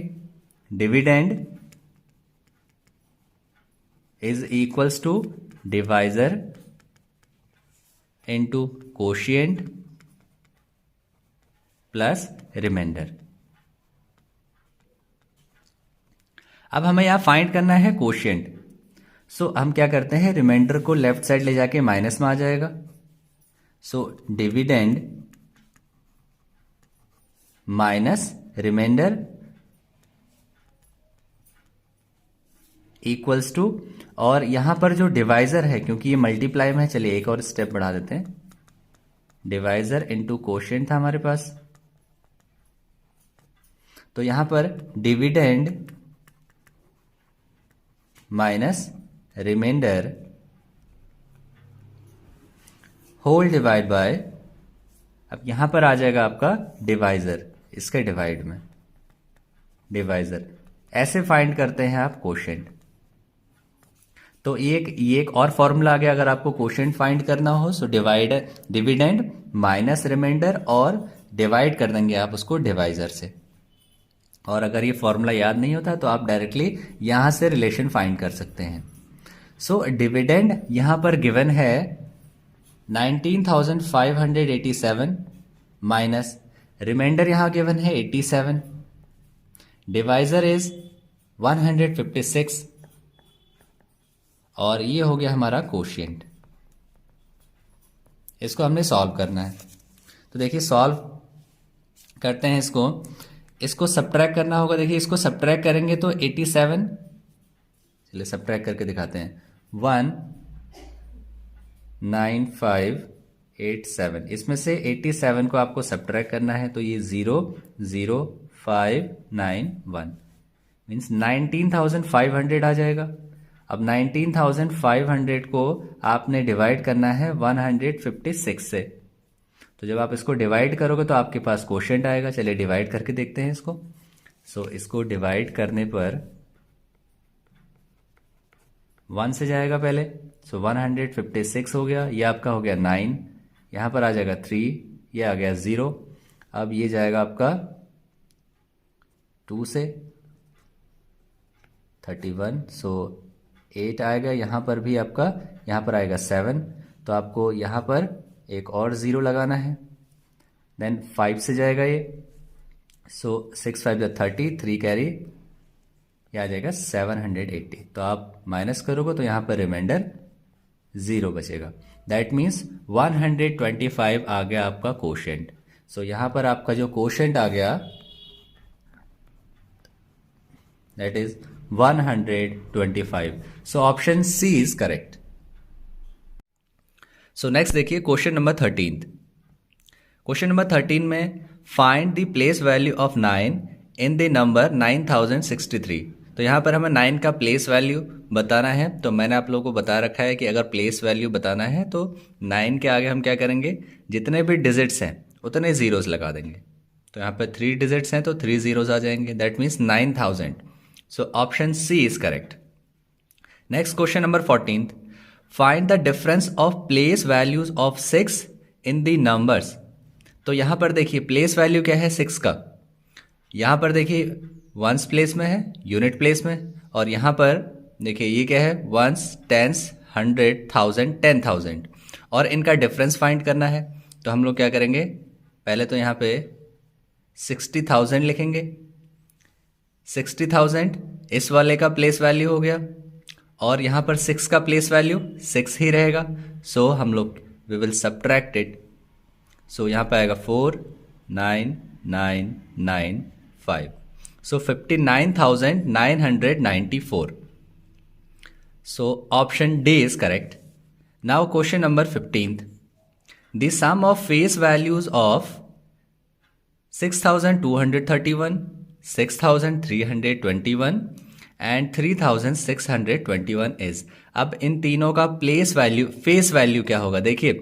Speaker 1: dividend is equals to divisor into quotient plus remainder. अब हमें यहां फाइंड करना है कोशिएंट। सो हम क्या करते हैं, रिमाइंडर को लेफ्ट साइड ले जाके माइनस में आ जाएगा। So dividend minus remainder equals to, और यहां पर जो डिवाइजर है, क्योंकि ये मल्टीप्लाई में है, चलिए एक और स्टेप बढ़ा देते हैं, डिवाइजर इनटू कोशिएंट था हमारे पास। तो यहां पर dividend minus remainder whole divide by, अब यहां पर आ जाएगा आपका डिवाइजर, इसके डिवाइड में डिवाइजर। ऐसे फाइंड करते हैं आप कोशेंट। तो ये एक और फॉर्मूला आ गया, अगर आपको कोशेंट फाइंड करना हो सो डिविडेंड माइनस रिमाइंडर और डिवाइड कर देंगे आप उसको डिवाइजर से। और अगर ये फॉर्मूला याद नहीं होता तो आप डायरेक्टली यहां से रिलेशन फाइंड कर सकते हैं। सो डिविडेंड यहां पर गिवन है 19,587 माइनस रिमाइंडर यहां गिवन है 87, डिवाइजर इज 156, और ये हो गया हमारा कोशिएंट। इसको हमने सॉल्व करना है। तो देखिए सॉल्व करते हैं इसको सब्ट्रैक्ट करना होगा। देखिए इसको सब्ट्रैक्ट करेंगे तो 87, चलिए सब्ट्रैक्ट करके दिखाते हैं, 19587, इसमें से 87 को आपको सब्ट्रैक्ट करना है, तो ये 00591 मीन्स 19,500 आ जाएगा। अब 19,500 को आपने डिवाइड करना है 156 से। तो जब आप इसको डिवाइड करोगे तो आपके पास कोशेंट आएगा। चलिए डिवाइड करके देखते हैं इसको। सो इसको डिवाइड करने पर 1 से जाएगा पहले, सो 156 हो गया, ये आपका हो गया 9, यहां पर आ जाएगा 3, ये आ गया 0। अब ये जाएगा आपका 2 से 31, सो 8 आएगा, यहां पर भी आपका, यहां पर आएगा 7, तो आपको यहां पर एक और 0 लगाना है। देन 5 से जाएगा ये, सो 6 5 30, 3 कैरी, ये आ जाएगा 780। तो आप माइनस करोगे तो यहां पर रिमाइंडर 0 बचेगा। दैट मीन्स 125 आ गया आपका कोशेंट। सो यहां पर आपका जो कोशेंट आ गया that is 125। So option C is correct. So next देखिए क्वेश्चन नंबर 13। क्वेश्चन नंबर 13 में find the place value of 9 in the number 9063। तो यहां पर हमें 9 का प्लेस वैल्यू बताना है। तो मैंने आप लोगों को बता रखा है कि अगर प्लेस वैल्यू बताना है तो 9 के आगे हम क्या करेंगे, जितने भी डिजिट्स हैं उतने जीरोस लगा देंगे। तो यहां पर 3 डिजिट्स हैं तो 3 जीरोस आ जाएंगे, that means 9000। So option C is correct. Next question number 14, find the difference of place values of 6 in the numbers. तो यहां पर देखिए प्लेस वैल्यू क्या है 6 का, यहां पर देखिए वंस प्लेस में है, यूनिट प्लेस में, और यहां पर देखिए ये क्या है वंस, टेंस, 100, 1000, 10,000, और इनका डिफरेंस फाइंड करना है। तो हम लोग क्या करेंगे, पहले तो यहां पे 60,000 लिखेंगे। 60,000 इस वाले का प्लेस वैल्यू हो गया, और यहां पर 6 का प्लेस वैल्यू 6 ही रहेगा। सो हम लोग we will subtract it. So यहां पर आएगा 49995, so 59,994। So option D is correct. Now question number 15, the sum of face values of 6231, 6321 and 3621 is. अब इन तीनों का प्लेस वैल्यू, फेस वैल्यू क्या होगा, देखिए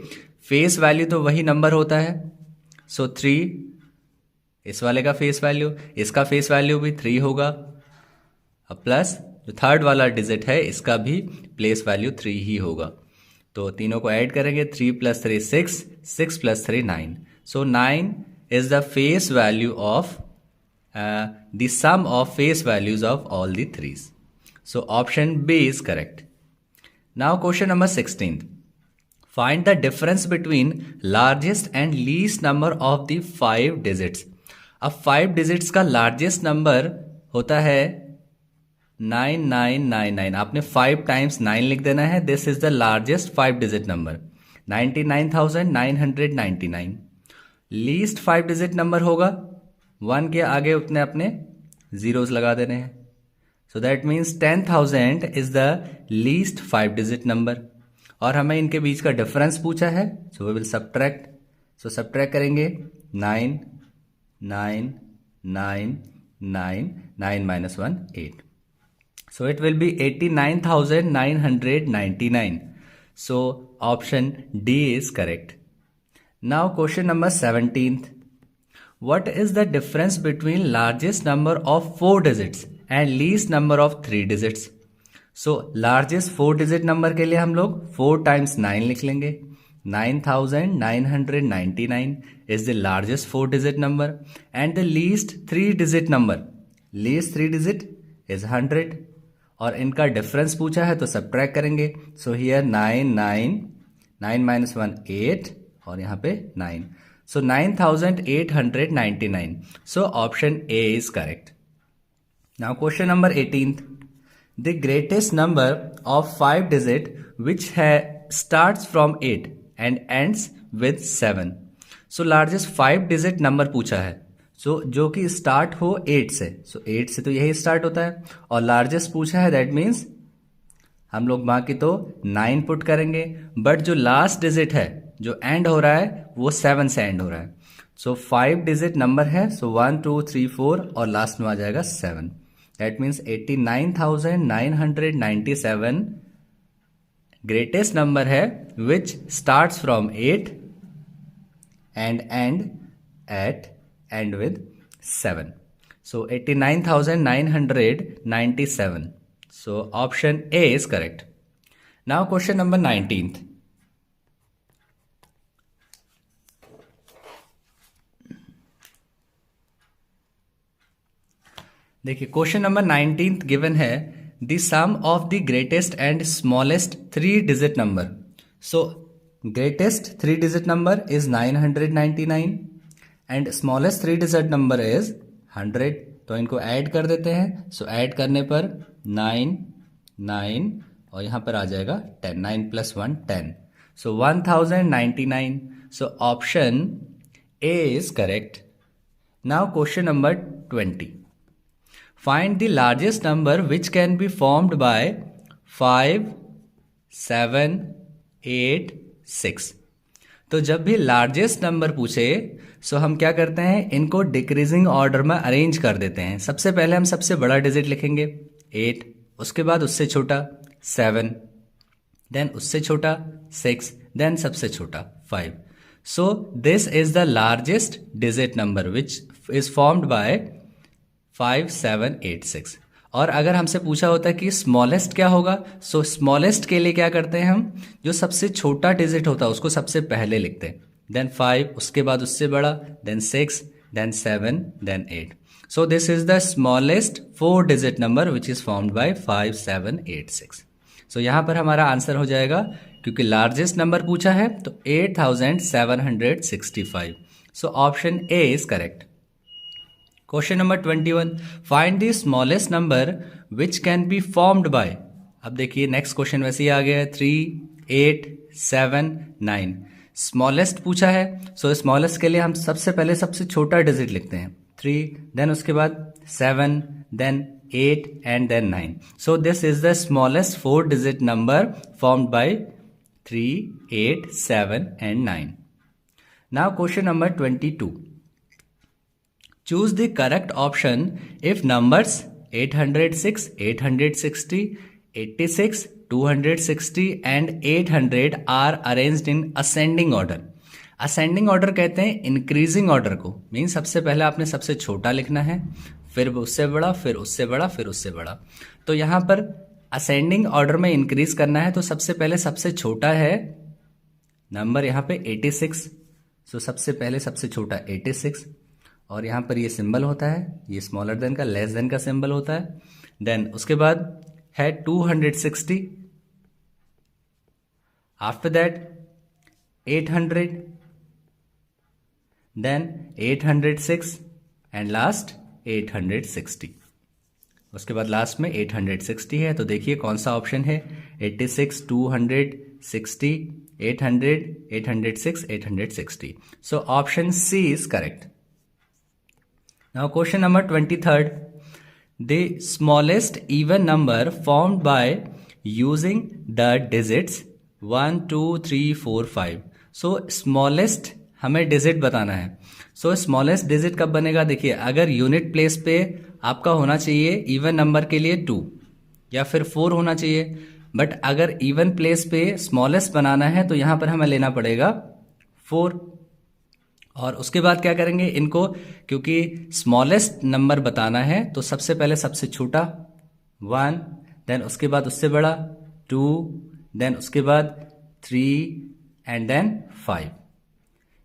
Speaker 1: फेस वैल्यू तो वही नंबर होता है। सो 3 इस वाले का फेस वैल्यू, इसका फेस वैल्यू भी 3 होगा। अब प्लस जो थर्ड वाला डिजिट है इसका भी प्लेस वैल्यू 3 ही होगा। तो तीनों को ऐड करेंगे, 3 + 3 6, 6 + 3 9. So 9 is the face value of the sum of face values of all the threes. So option B is correct. Now question number 16th. Find the difference between largest and least number of the 5 digits. अब 5 digits का largest number होता है 9999. आपने 5 times 9 लिख देना है. This is the largest 5 digit number. 99,999. Least 5 digit number होगा 1 के आगे उतने अपने जीरोस लगा देने हैं. So that means 10,000 is the least 5 digit number. और हमें इनके बीच का डिफरेंस पूछा है. So we will subtract. So subtract करेंगे 9 9 9 9 9 minus 1 8. So it will be 89,999. So option D is correct. Now question number 17th. What is the difference between largest number of 4 digits and least number of 3 digits? So largest 4 digit number के लिए हम लोग 4 times 9 लिख लेंगे. 9,999 is the largest 4 digit number and the least 3 digit number. Least 3 digit is 100. और इनका difference पूछा है तो सब्ट्रैक्ट करेंगे. सो हियर 9 minus 1 8 और यहाँ पे 9. सो 9,899. सो option A is correct. Now question number 18th. The greatest number of 5 digit which starts from 8 and ends with 7. So largest 5 digit number पूछा है. सो जो कि स्टार्ट हो 8 से. सो 8 से तो यही स्टार्ट होता है और लार्जेस्ट पूछा है. दैट मीन्स हम लोग बाकी तो 9 पुट करेंगे. बट जो लास्ट डिजिट है जो एंड हो रहा है वो 7 से एंड हो रहा है. सो 5 डिजिट नंबर है. सो 1 2 3 4 और लास्ट में आ जाएगा 7. दैट मीन्स 89,997 ग्रेटेस्ट नंबर है विच starts from 8 and end with 7. So 89,997. So option A is correct. Now question number 19th. देखिए क्वेश्चन नंबर 19th गिवन है the sum of the greatest and smallest 3 digit number. So greatest 3 digit number is 999 and smallest 3 digit number is 100. तो इनको add कर देते हैं. सो add करने पर 9 9 और यहां पर आ जाएगा 10. 9 + 1 10. सो 1099. सो option A is correct. Now question number 20. Find the largest number which can be formed by 5 7 8 6. तो जब भी लार्जेस्ट नंबर पूछे सो हम क्या करते हैं इनको डिक्रीजिंग ऑर्डर में अरेंज कर देते हैं. सबसे पहले हम सबसे बड़ा डिजिट लिखेंगे 8, उसके बाद उससे छोटा 7, देन उससे छोटा 6, देन सबसे छोटा 5. सो this is the largest digit number which is formed by 5 7 8 6. और अगर हमसे पूछा होता है कि स्मॉलेस्ट क्या होगा, सो स्मॉलेस्ट के लिए क्या करते हैं हम जो सबसे छोटा डिजिट होता है उसको सबसे पहले लिखते हैं. देन 5, उसके बाद उससे बड़ा, then 6, then 7, then 8. So this is the smallest 4 digit number which is formed by 5 7 8 6. So यहां पर हमारा आंसर हो जाएगा क्योंकि लार्जेस्ट नंबर पूछा है तो 8,765. सो option A is correct. Question number 21. Find the smallest number which can be formed by. अब देखिए नेक्स्ट क्वेश्चन वैसे ही आ गया है 3 8 7 9. स्मॉलेस्ट पूछा है. सो स्मॉलेस्ट के लिए हम सबसे पहले सबसे छोटा डिजिट लिखते हैं 3, देन उसके बाद 7, then 8 and then 9. So this is the smallest 4 digit number formed by 3 8 7 and 9. Now question number 22. Choose the correct option if numbers 806, 860, 86, 260 and 800 are arranged in ascending order. Ascending order कहते हैं increasing order को. Mean सबसे पहले आपने सबसे छोटा लिखना है, फिर उससे बड़ा, फिर उससे बड़ा, फिर उससे बड़ा. तो यहाँ पर असेंडिंग ऑर्डर में इंक्रीज करना है तो सबसे पहले सबसे छोटा है नंबर यहाँ पे 86। सो सबसे पहले सबसे छोटा 86 और यहाँ पर ये सिंबल होता है, ये स्मॉलर देन का लेस देन का सिंबल होता है। देन उसके बाद है 260, after that 800, then 806 and last 860। उसके बाद लास्ट में 860 है, तो देखिए कौन सा ऑप्शन है, 86, 260, 800, 806, 860। So option C is correct. Now question number 23rd. The smallest even number formed by using the digits 1, 2, 3, 4, 5. So smallest हमें डिजिट बताना है। सो स्मॉलेस्ट डिजिट कब बनेगा, देखिए अगर यूनिट प्लेस पे आपका होना चाहिए इवन नंबर के लिए 2 या फिर 4 होना चाहिए, बट अगर इवन प्लेस पे स्मॉलेस्ट बनाना है तो यहां पर हमें लेना पड़ेगा 4। और उसके बाद क्या करेंगे इनको, क्योंकि स्मॉलेस्ट नंबर बताना है तो सबसे पहले सबसे छोटा 1, देन उसके बाद उससे बड़ा 2, देन उसके बाद 3 एंड देन 5।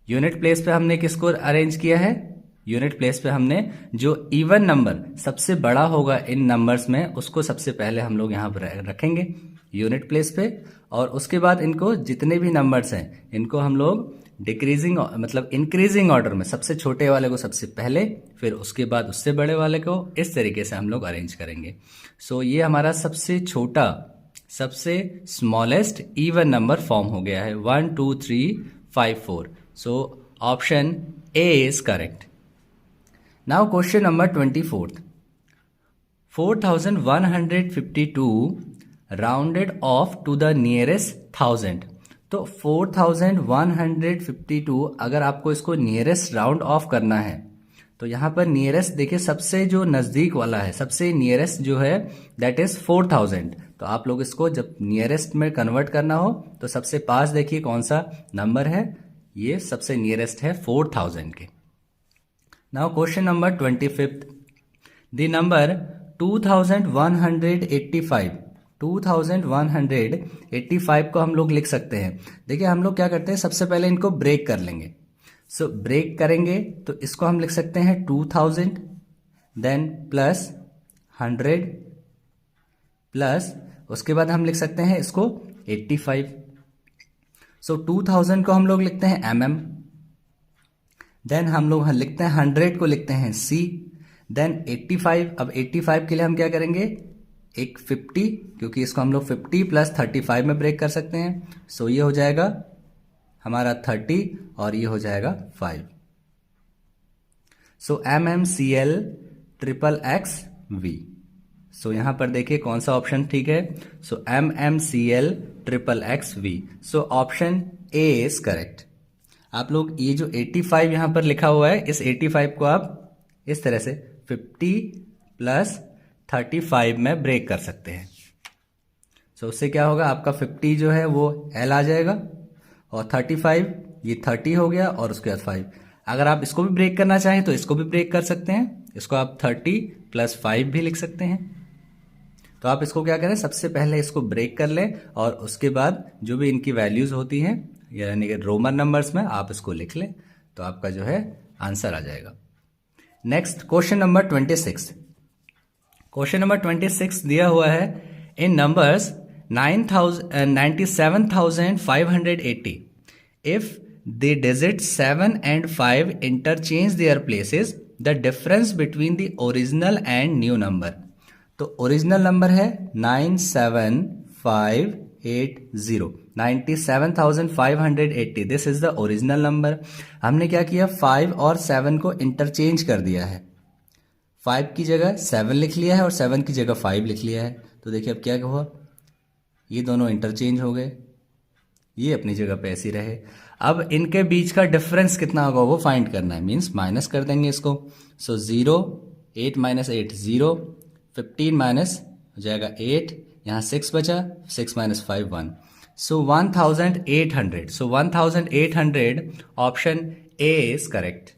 Speaker 1: यूनिट प्लेस पे हमने किसको अरेंज किया है, यूनिट प्लेस पे हमने जो इवन नंबर सबसे बड़ा होगा इन नंबर्स में उसको सबसे पहले हम लोग यहाँ पर रखेंगे यूनिट प्लेस पे। और उसके बाद इनको जितने भी नंबर्स हैं इनको हम लोग डिक्रीजिंग मतलब इंक्रीजिंग ऑर्डर में सबसे छोटे वाले को सबसे पहले, फिर उसके बाद उससे बड़े वाले को, इस तरीके से हम लोग अरेंज करेंगे। सो ये हमारा सबसे छोटा सबसे स्मॉलेस्ट इवन नंबर फॉर्म हो गया है 1, 2, 3, 5, 4। So option A is correct. Now question number 24th. 4152 rounded off to the nearest 1000. तो 4152 अगर आपको इसको नियरेस्ट राउंड ऑफ करना है तो यहाँ पर नियरेस्ट देखिए सबसे जो नज़दीक वाला है, सबसे नियरेस्ट जो है दैट इज 4000। तो आप लोग इसको जब नियरेस्ट में कन्वर्ट करना हो तो सबसे पास देखिए कौन सा नंबर है, ये सबसे नियरेस्ट है 4000 के। Now question number 25th। The number 2185, 2185 को हम लोग लिख सकते हैं। देखिए हम लोग क्या करते हैं, सबसे पहले इनको ब्रेक कर लेंगे। सो ब्रेक करेंगे तो इसको हम लिख सकते हैं 2000, देन प्लस 100 प्लस उसके बाद हम लिख सकते हैं इसको 85। सो 2000 को हम लोग लिखते हैं mm, देन हम लोग लिखते हैं 100 को लिखते हैं c, देन 85। अब 85 के लिए हम क्या करेंगे, एक 50, क्योंकि इसको हम लोग 50 प्लस 35 में ब्रेक कर सकते हैं। सो ये हो जाएगा हमारा 30 और ये हो जाएगा 5। सो MMCL XXV। सो यहां पर देखिए कौन सा ऑप्शन ठीक है, सो MMCL XXV। So option A is correct. आप लोग ये जो 85 यहां पर लिखा हुआ है, इस 85 को आप इस तरह से 50 प्लस 35 में ब्रेक कर सकते हैं। सो उससे क्या होगा, आपका 50 जो है वो L आ जाएगा और 35 ये 30 हो गया और उसके बाद 5। अगर आप इसको भी ब्रेक करना चाहें तो इसको भी ब्रेक कर सकते हैं, इसको आप 30 प्लस 5 भी लिख सकते हैं। तो आप इसको क्या करें, सबसे पहले इसको ब्रेक कर लें और उसके बाद जो भी इनकी वैल्यूज होती हैं यानी कि रोमन नंबर्स में आप इसको लिख लें तो आपका जो है आंसर आ जाएगा। Next question number 26। Question number 26 दिया हुआ है इन numbers 97,580 if the digit 7 and 5 interchange their places, the difference between the original and new number। तो ओरिजिनल नंबर है 97580, 97,580, this is the original number. हमने क्या किया, 5 और 7 को इंटरचेंज कर दिया है, 5 की जगह 7 लिख लिया है और 7 की जगह 5 लिख लिया है। तो देखिए अब क्या हुआ, ये दोनों इंटरचेंज हो गए, ये अपनी जगह पे ऐसी रहे। अब इनके बीच का डिफरेंस कितना होगा वो फाइंड करना है, मीन्स माइनस कर देंगे इसको। सो 0, 8 माइनस 8 0, 15 माइनस हो जाएगा 8, यहाँ 6 बचा, 6 minus 5 1। So 1800, so 1800 option A is correct.